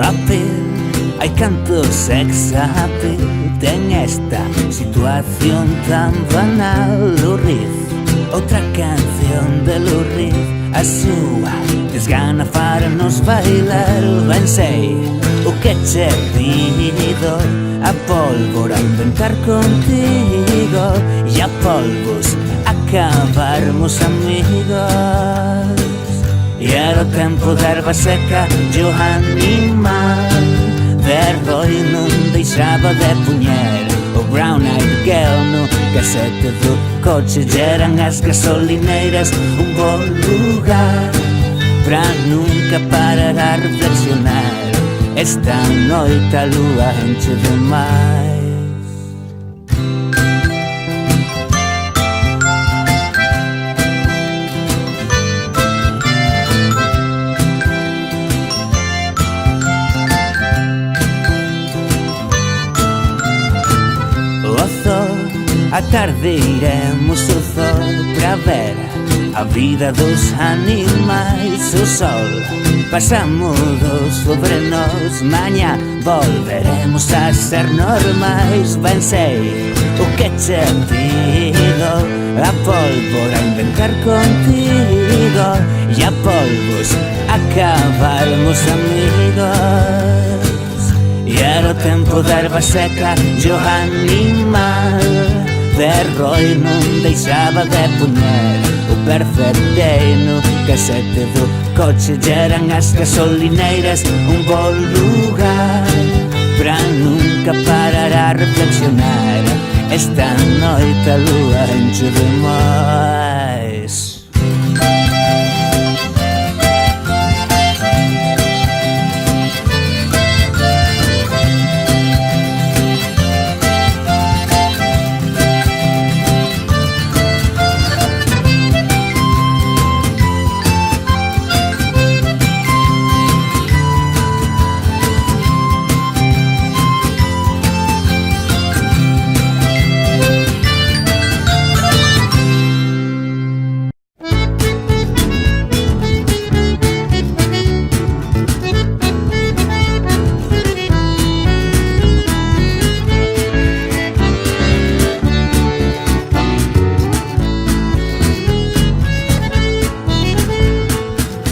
appeal. Hai canto sex appeal. Ten esta situación tan banal. Lou Reed, outra canción de Lou Reed. A súa desgana faranos bailar. Ben sei o que che pido, a pólvora inventar contigo e a polvos acabarmos amigos. E era o tempo da erva seca e o animal de Roy non deixaba de puñer o Brown Eyed Girl no casete do coche. E eran as gasolineiras un bo lugar pra nunca parar a reflexionar. Esta noite a lúa enche demais. A tarde iremos ao zoo pra ver a vida dos animais. O sol pasamos sobre nós, mañá volveremos a ser normais. Ben sei o que che pido, a pólvora inventar contigo e a polvos acabarmos amigos. E era o tempo da erva seca e o animal de Roy non deixaba de poñer o perfectei no casete do coche. E eran as gasolineiras un bo lugar pra nunca parar a reflexionar. Esta noite a lúa enche demais.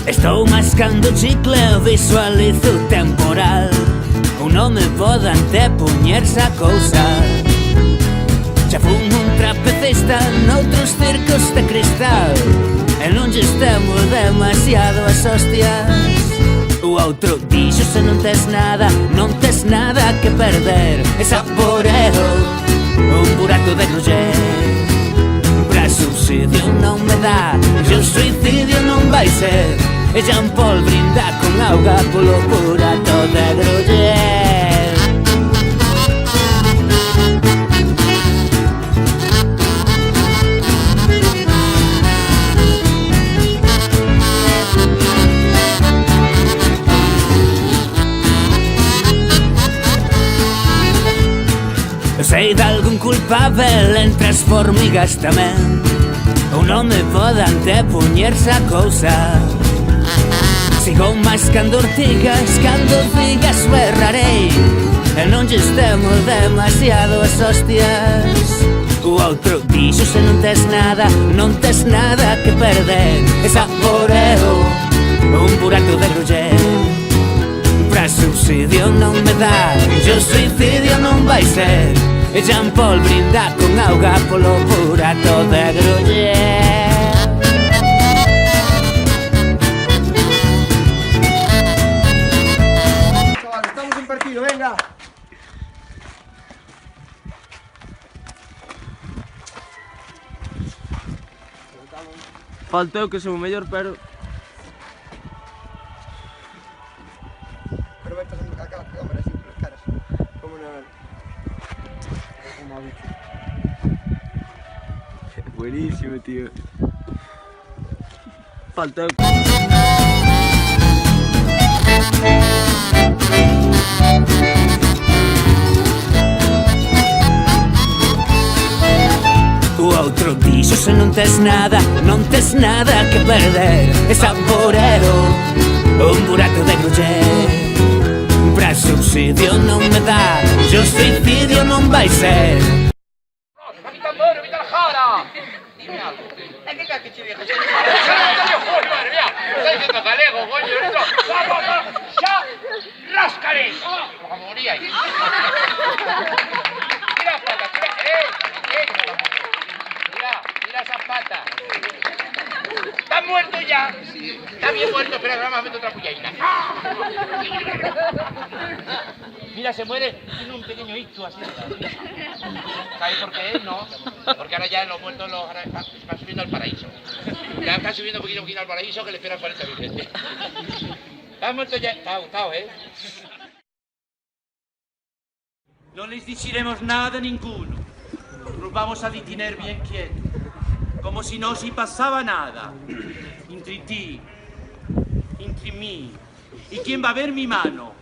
Estou mascando chicle, visualizo o temporal. Un home pode antepoñerse a cousa. Xa fun un trapecista noutros circos de cristal e non lle estemos demasiado as hostias. O outro dixo: se non tes nada, non tes nada que perder. E saboreo un burato de gruyer. Pra subsidio non me dá, e o suicidio non vai ser. E Jean Paul brinda con auga polo burato de gruyer. Sei de algún culpável entre as formigas tamén. Un home pode antepoñerse a cousa. Sigo mascando ortigas, cando digas berrarei e non lle estemos demasiado as hostias. O outro dixo: se non tes nada, non tes nada que perder. E saboreo un burato de gruyer. Pra subsidio non me dá, e o suicidio non vai ser. E Jean Paul brinda con auga polo burato de gruyer. Venga. Falta eu que sou o mellor, pero... Pero vai pasando a cámara así por las caras. Como no... Buenísimo, tío. Falta eu... O outro dixo: se non tes nada, non tes nada que perder. E saboreo un burato de gruyer. subsidio non me dá, o suicidio non vai ser. ¡Evita el moro, evita la jara! Dime algo. ¿Qué caquichi viejo? ¡Madre mía! ¡Está diciendo galego, coño! ¡Esto! ¡Ya! ¡Ráscale! ¡Como moríais! ¡Mira las patas! ¡Mira esas patas! ¡Está muerto ya! Está bien muerto, pero ahora me meto otra puñaina. Mira, se muere, tiene un pequeño ictus así. ¿Sabes por qué? No. Porque ahora ya los muertos van subiendo al paraíso. Ya están subiendo poquito a poquito al paraíso que le esperan 40 virgenes. Están muertos ya. Te ha gustado, ¿eh? No les diremos nada ninguno. Nos vamos a detener bien quietos, como si no se pasaba nada. Entre ti, entre mí. ¿Y quién va a ver mi mano?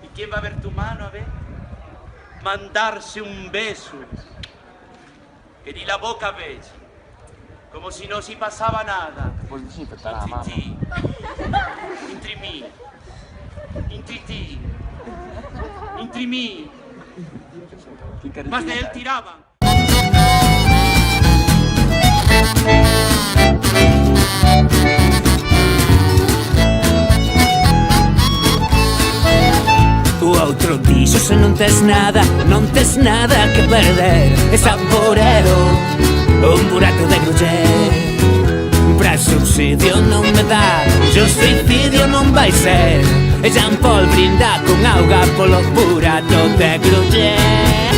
¿Y quién va a ver tu mano? A ver. Mandarse un beso. Que ni la boca ves. Como si no se pasaba nada. Pues desinfectar Entre la mano. ti, entre mí, entre ti, entre mí. Más de él tiraban. O outro dixo se non tes nada, non tes nada que perder. Es amporero, un burato de gruller. Pra subsidio non me dá, o suicidio non vai ser. E Jean Paul brinda con auga polo burato de gruller.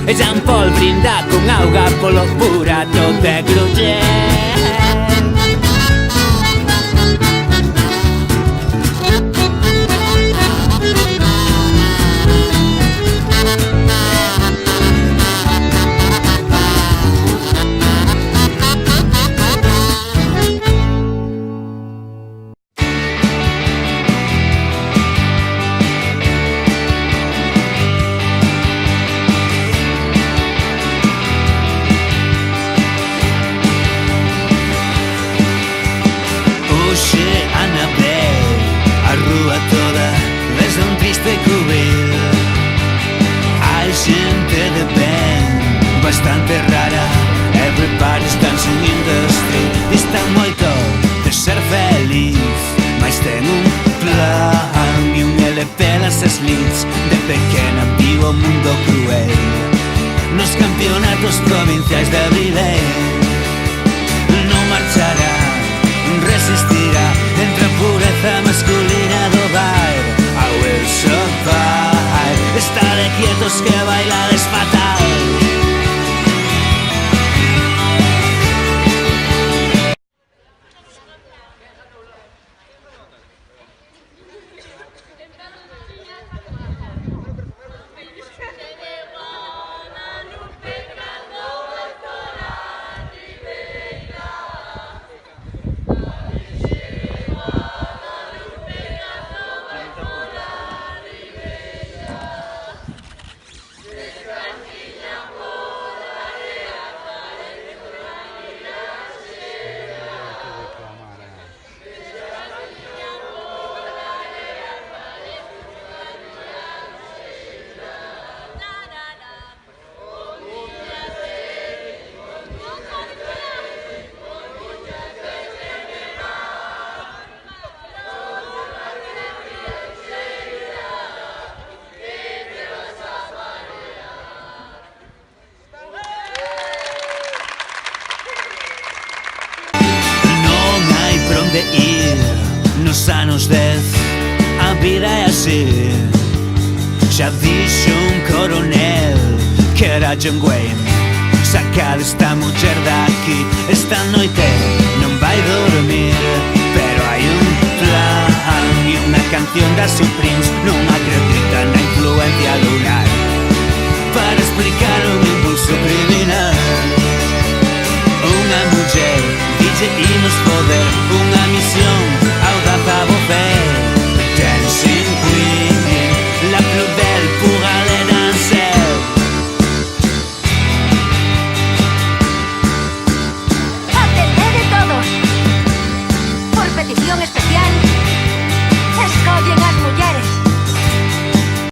E Jean Paul brinda con auga polo burato de gruller. Bastante rara, everybody's dancing in the street. Dista moito de ser feliz, mas ten un plan e un LP das slits. De pequena vivo o mundo cruel nos campeonatos provinciais de Abril. Non marchará, resistirá entre a pureza masculina do baile. I will survive, estaré quietos que bailades fatal. De ir nos anos 10, a vida é así. Xa dixo un coronel que era John Wayne: sacad esta muller daqui, esta noite non vai dormir. Pero hai un plan e unha canción das Supremes. Non acredita na influencia lunar para explicar un impulso criminal. Unha muller dille imos poder, unha misión